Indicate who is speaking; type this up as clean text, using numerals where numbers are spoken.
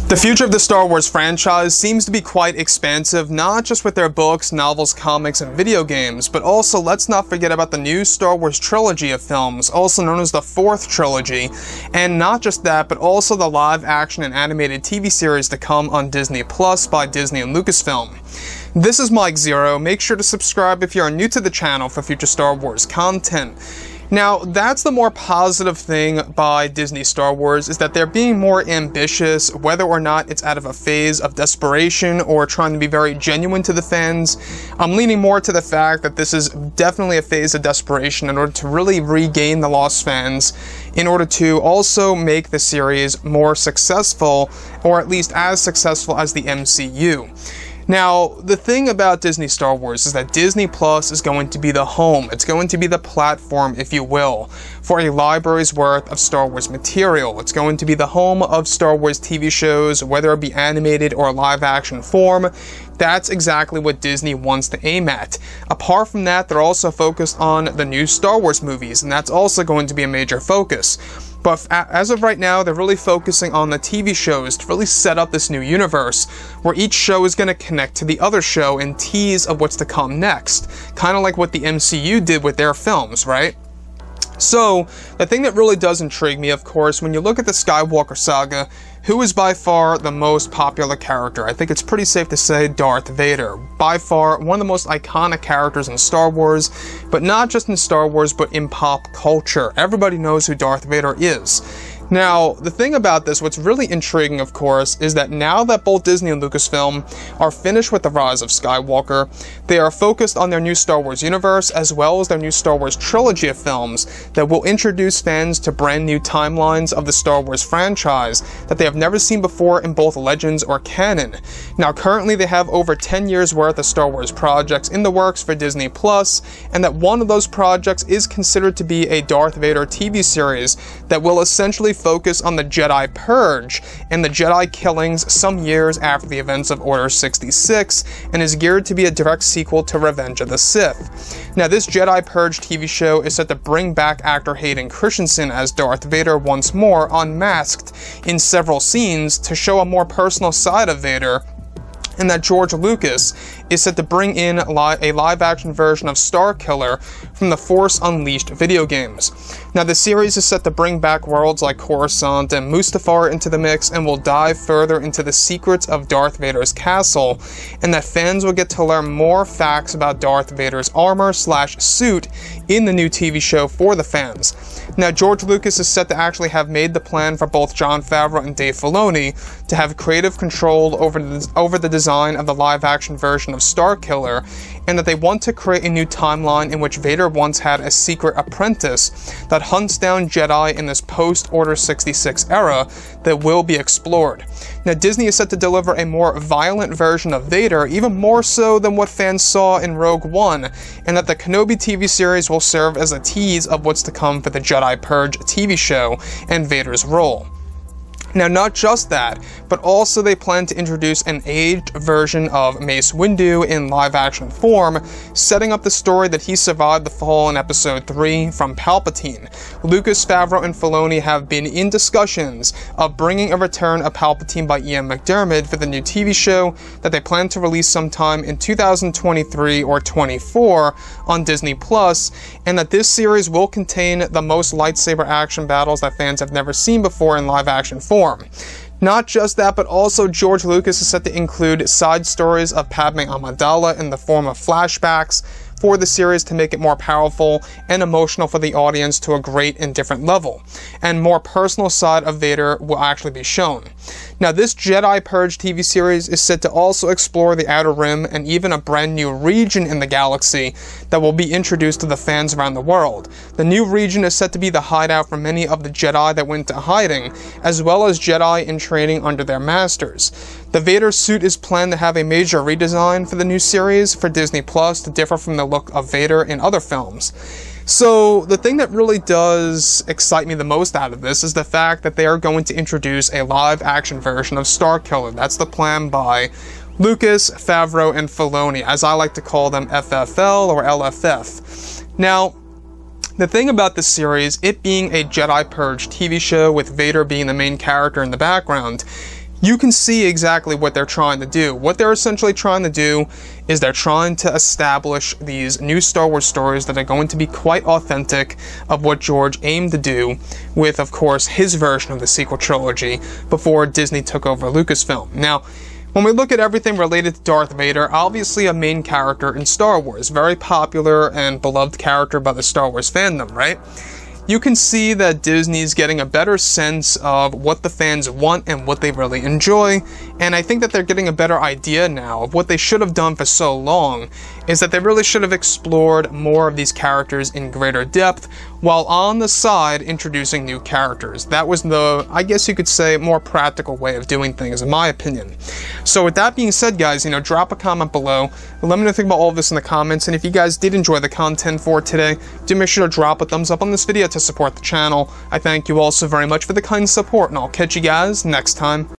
Speaker 1: The future of the Star Wars franchise seems to be quite expansive, not just with their books, novels, comics, and video games, but also let's not forget about the new Star Wars trilogy of films, also known as the Fourth Trilogy, and not just that, but also the live-action and animated TV series to come on Disney Plus by Disney and Lucasfilm. This is Mike Zero. Make sure to subscribe if you are new to the channel for future Star Wars content. Now, that's the more positive thing by Disney Star Wars, is that they're being more ambitious, whether or not it's out of a phase of desperation or trying to be very genuine to the fans. I'm leaning more to the fact that this is definitely a phase of desperation in order to really regain the lost fans, in order to also make the series more successful, or at least as successful as the MCU. Now, the thing about Disney Star Wars is that Disney Plus is going to be the home, it's going to be the platform, if you will, for a library's worth of Star Wars material. It's going to be the home of Star Wars TV shows, whether it be animated or live-action form. That's exactly what Disney wants to aim at. Apart from that, they're also focused on the new Star Wars movies, and that's also going to be a major focus. But as of right now, they're really focusing on the TV shows to really set up this new universe, where each show is going to connect to the other show and tease of what's to come next. Kind of like what the MCU did with their films, right? So, the thing that really does intrigue me, of course, when you look at the Skywalker saga, who is by far the most popular character? I think it's pretty safe to say Darth Vader. By far, one of the most iconic characters in Star Wars, but not just in Star Wars, but in pop culture. Everybody knows who Darth Vader is. Now, the thing about this, what's really intriguing, of course, is that now that both Disney and Lucasfilm are finished with The Rise of Skywalker, they are focused on their new Star Wars universe, as well as their new Star Wars trilogy of films that will introduce fans to brand new timelines of the Star Wars franchise that they have never seen before in both Legends or canon. Now, currently they have over 10 years worth of Star Wars projects in the works for Disney Plus, and that one of those projects is considered to be a Darth Vader TV series that will essentially focus on the Jedi purge and the Jedi killings some years after the events of Order 66, and is geared to be a direct sequel to Revenge of the Sith. Now, this Jedi purge TV show is set to bring back actor Hayden Christensen as Darth Vader once more, unmasked in several scenes to show a more personal side of Vader, and that George Lucas is set to bring in a live-action version of Starkiller from the Force Unleashed video games. Now, the series is set to bring back worlds like Coruscant and Mustafar into the mix, and will dive further into the secrets of Darth Vader's castle, and that fans will get to learn more facts about Darth Vader's armor/suit in the new TV show for the fans. Now, George Lucas is set to actually have made the plan for both Jon Favreau and Dave Filoni to have creative control over the design of the live-action version of Starkiller, and that they want to create a new timeline in which Vader once had a secret apprentice that hunts down Jedi in this post-Order 66 era that will be explored. Now, Disney is set to deliver a more violent version of Vader, even more so than what fans saw in Rogue One, and that the Kenobi TV series will serve as a tease of what's to come for the Jedi Purge TV show and Vader's role. Now, not just that, but also they plan to introduce an aged version of Mace Windu in live-action form, setting up the story that he survived the fall in Episode 3 from Palpatine. Lucas, Favreau, and Filoni have been in discussions of bringing a return of Palpatine by Ian McDiarmid for the new TV show that they plan to release sometime in 2023 or 24 on Disney Plus, and that this series will contain the most lightsaber action battles that fans have never seen before in live-action form. Not just that, but also George Lucas is set to include side stories of Padme Amidala in the form of flashbacks for the series to make it more powerful and emotional for the audience to a great and different level, and more personal side of Vader will actually be shown. Now, this Jedi Purge TV series is set to also explore the Outer Rim and even a brand new region in the galaxy that will be introduced to the fans around the world. The new region is set to be the hideout for many of the Jedi that went into hiding, as well as Jedi in training under their masters. The Vader suit is planned to have a major redesign for the new series for Disney Plus to differ from the look of Vader in other films. So, the thing that really does excite me the most out of this is the fact that they are going to introduce a live-action version of Starkiller. That's the plan by Lucas, Favreau, and Filoni, as I like to call them FFL or LFF. Now, the thing about this series, it being a Jedi Purge TV show with Vader being the main character in the background, you can see exactly what they're trying to do. What they're essentially trying to do is they're trying to establish these new Star Wars stories that are going to be quite authentic of what George aimed to do with, of course, his version of the sequel trilogy before Disney took over Lucasfilm. Now, when we look at everything related to Darth Vader, obviously a main character in Star Wars, very popular and beloved character by the Star Wars fandom, right? You can see that Disney's getting a better sense of what the fans want and what they really enjoy, and I think that they're getting a better idea now of what they should have done for so long, is that they really should have explored more of these characters in greater depth, while on the side introducing new characters. That was the, I guess you could say, more practical way of doing things, in my opinion. So with that being said, guys, drop a comment below. Let me know what you think about all of this in the comments, and if you guys did enjoy the content for today, do make sure to drop a thumbs up on this video to support the channel. I thank you all so very much for the kind support, and I'll catch you guys next time.